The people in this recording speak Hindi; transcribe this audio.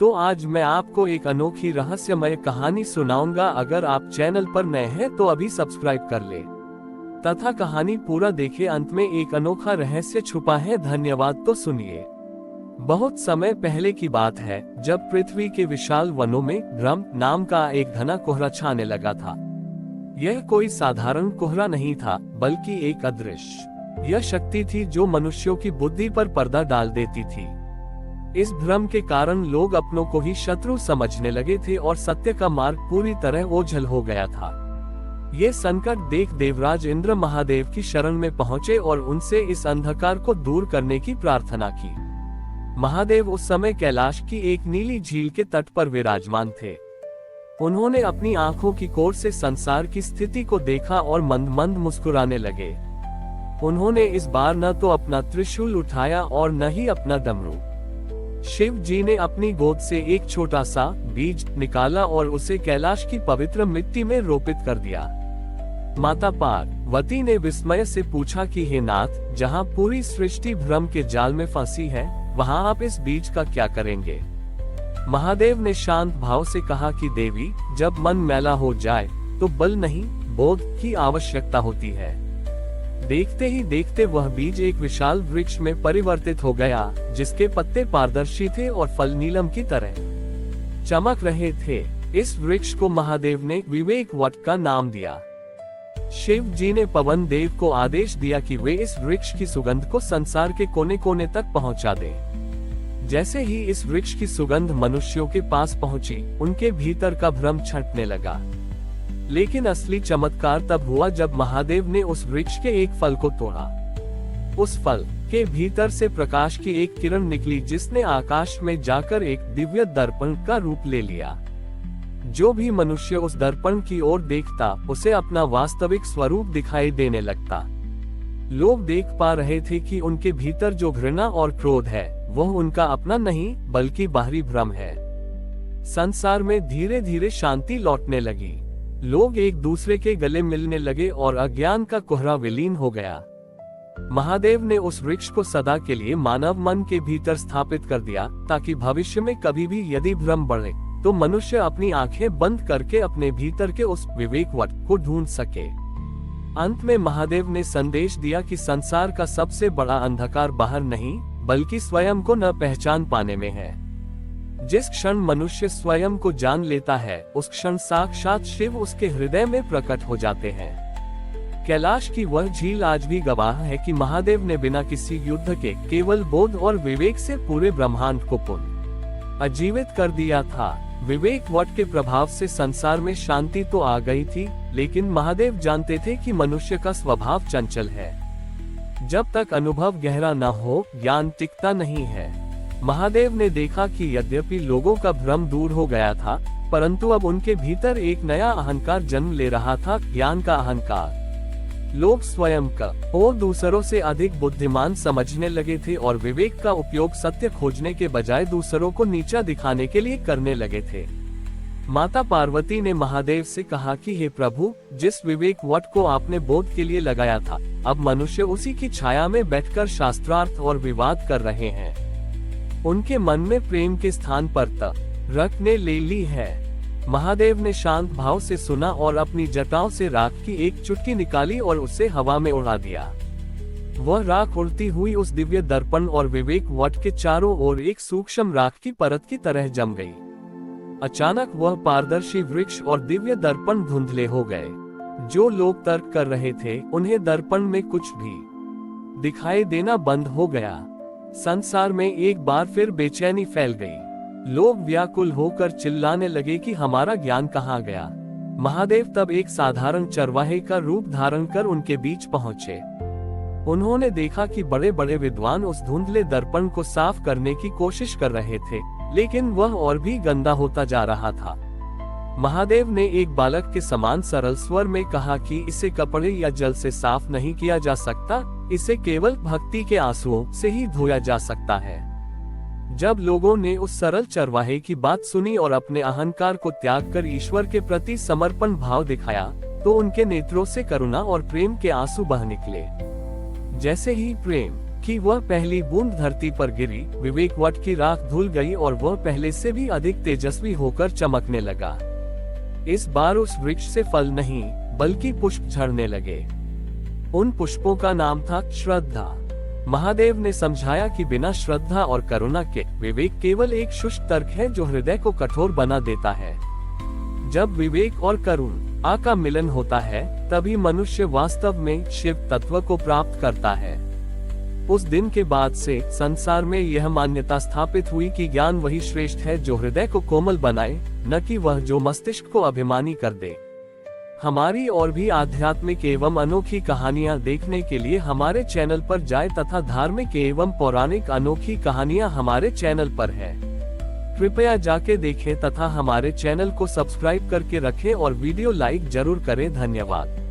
तो आज मैं आपको एक अनोखी रहस्यमय कहानी सुनाऊंगा। अगर आप चैनल पर नए हैं तो अभी सब्सक्राइब कर ले तथा कहानी पूरा देखें। अंत में एक अनोखा रहस्य छुपा है। धन्यवाद। तो सुनिए। बहुत समय पहले की बात है, जब पृथ्वी के विशाल वनों में भ्रम नाम का एक घना कोहरा छाने लगा था। यह कोई साधारण कोहरा नहीं था, बल्कि एक अदृश्य यह शक्ति थी जो मनुष्यों की बुद्धि पर पर्दा डाल देती थी। इस भ्रम के कारण लोग अपनों को ही शत्रु समझने लगे थे और सत्य का मार्ग पूरी तरह ओझल हो गया था। ये संकट देख देवराज इंद्र महादेव की शरण में पहुंचे और उनसे इस अंधकार को दूर करने की प्रार्थना की। महादेव उस समय कैलाश की एक नीली झील के तट पर विराजमान थे। उन्होंने अपनी आंखों की कोर से संसार की स्थिति को देखा और मंद मंद मुस्कुराने लगे। उन्होंने इस बार न तो अपना त्रिशूल उठाया और न ही अपना डमरू। शिव जी ने अपनी गोद से एक छोटा सा बीज निकाला और उसे कैलाश की पवित्र मिट्टी में रोपित कर दिया। माता पार्वती ने विस्मय से पूछा कि हे नाथ, जहाँ पूरी सृष्टि भ्रम के जाल में फंसी है, वहाँ आप इस बीज का क्या करेंगे? महादेव ने शांत भाव से कहा कि देवी, जब मन मैला हो जाए तो बल नहीं, बोध की आवश्यकता होती है। देखते ही देखते वह बीज एक विशाल वृक्ष में परिवर्तित हो गया, जिसके पत्ते पारदर्शी थे और फल नीलम की तरह चमक रहे थे। इस वृक्ष को महादेव ने विवेक वट का नाम दिया। शिव जी ने पवन देव को आदेश दिया कि वे इस वृक्ष की सुगंध को संसार के कोने कोने तक पहुंचा दें। जैसे ही इस वृक्ष की सुगंध मनुष्यों के पास पहुंची, उनके भीतर का भ्रम छंटने लगा। लेकिन असली चमत्कार तब हुआ जब महादेव ने उस वृक्ष के एक फल को तोड़ा। उस फल के भीतर से प्रकाश की एक किरण निकली, जिसने आकाश में जाकर एक दिव्य दर्पण का रूप ले लिया। जो भी मनुष्य उस दर्पण की ओर देखता, उसे अपना वास्तविक स्वरूप दिखाई देने लगता। लोग देख पा रहे थे कि उनके भीतर जो घृणा और क्रोध है, वह उनका अपना नहीं, बल्कि बाहरी भ्रम है। संसार में धीरे धीरे शांति लौटने लगी। लोग एक दूसरे के गले मिलने लगे और अज्ञान का कोहरा विलीन हो गया। महादेव ने उस वृक्ष को सदा के लिए मानव मन के भीतर स्थापित कर दिया, ताकि भविष्य में कभी भी यदि भ्रम बढ़े तो मनुष्य अपनी आंखें बंद करके अपने भीतर के उस विवेकवट को ढूंढ सके। अंत में महादेव ने संदेश दिया कि संसार का सबसे बड़ा अंधकार बाहर नहीं, बल्कि स्वयं को न पहचान पाने में है। जिस क्षण मनुष्य स्वयं को जान लेता है, उस क्षण साक्षात शिव उसके हृदय में प्रकट हो जाते हैं। कैलाश की वह झील आज भी गवाह है कि महादेव ने बिना किसी युद्ध के केवल बोध और विवेक से पूरे ब्रह्मांड को पुनर्जीवित कर दिया था। विवेक वट के प्रभाव से संसार में शांति तो आ गई थी, लेकिन महादेव जानते थे कि मनुष्य का स्वभाव चंचल है। जब तक अनुभव गहरा न हो, ज्ञान टिकता नहीं है। महादेव ने देखा कि यद्यपि लोगों का भ्रम दूर हो गया था, परंतु अब उनके भीतर एक नया अहंकार जन्म ले रहा था, ज्ञान का अहंकार। लोग स्वयं को दूसरों से अधिक बुद्धिमान समझने लगे थे और विवेक का उपयोग सत्य खोजने के बजाय दूसरों को नीचा दिखाने के लिए करने लगे थे। माता पार्वती ने महादेव से कहा कि हे प्रभु, जिस विवेक वट को आपने बोध के लिए लगाया था, अब मनुष्य उसी की छाया में बैठकर शास्त्रार्थ और विवाद कर रहे हैं। उनके मन में प्रेम के स्थान पर तरक ने ले ली है। महादेव ने शांत भाव से सुना और अपनी जटाओं से राख की एक चुटकी निकाली और उसे हवा में उड़ा दिया। वह राख उड़ती हुई उस दिव्य दर्पण और विवेक वट के चारों ओर एक सूक्ष्म राख की परत की तरह जम गई। अचानक वह पारदर्शी वृक्ष और दिव्य दर्पण धुंधले हो गए। जो लोग तर्क कर रहे थे, उन्हें दर्पण में कुछ भी दिखाई देना बंद हो गया। संसार में एक बार फिर बेचैनी फैल गई। लोग व्याकुल होकर चिल्लाने लगे कि हमारा ज्ञान कहाँ गया। महादेव तब एक साधारण चरवाहे का रूप धारण कर उनके बीच पहुंचे। उन्होंने देखा कि बड़े बड़े विद्वान उस धुंधले दर्पण को साफ करने की कोशिश कर रहे थे, लेकिन वह और भी गंदा होता जा रहा था। महादेव ने एक बालक के समान सरल स्वर में कहा कि इसे कपड़े या जल से साफ नहीं किया जा सकता, इसे केवल भक्ति के आंसुओं से ही धोया जा सकता है। जब लोगों ने उस सरल चरवाहे की बात सुनी और अपने अहंकार को त्याग कर ईश्वर के प्रति समर्पण भाव दिखाया, तो उनके नेत्रों से करुणा और प्रेम के आंसू बह निकले। जैसे ही प्रेम कि वह पहली बूंद धरती पर गिरी, विवेक वट की राख धुल गई और वह पहले से भी अधिक तेजस्वी होकर चमकने लगा। इस बार उस वृक्ष से फल नहीं, बल्कि पुष्प झड़ने लगे। उन पुष्पों का नाम था श्रद्धा। महादेव ने समझाया कि बिना श्रद्धा और करुणा के विवेक केवल एक शुष्क तर्क है जो हृदय को कठोर बना देता है। जब विवेक और करुणा का मिलन होता है, तभी मनुष्य वास्तव में शिव तत्व को प्राप्त करता है। उस दिन के बाद से संसार में यह मान्यता स्थापित हुई कि ज्ञान वही श्रेष्ठ है जो हृदय को कोमल बनाए, न कि वह जो मस्तिष्क को अभिमानी कर दे। हमारी और भी आध्यात्मिक एवं अनोखी कहानियां देखने के लिए हमारे चैनल पर जाएं तथा धार्मिक एवं पौराणिक अनोखी कहानियां हमारे चैनल पर है। कृपया जाके देखें तथा हमारे चैनल को सब्सक्राइब करके रखें और वीडियो लाइक जरूर करें। धन्यवाद।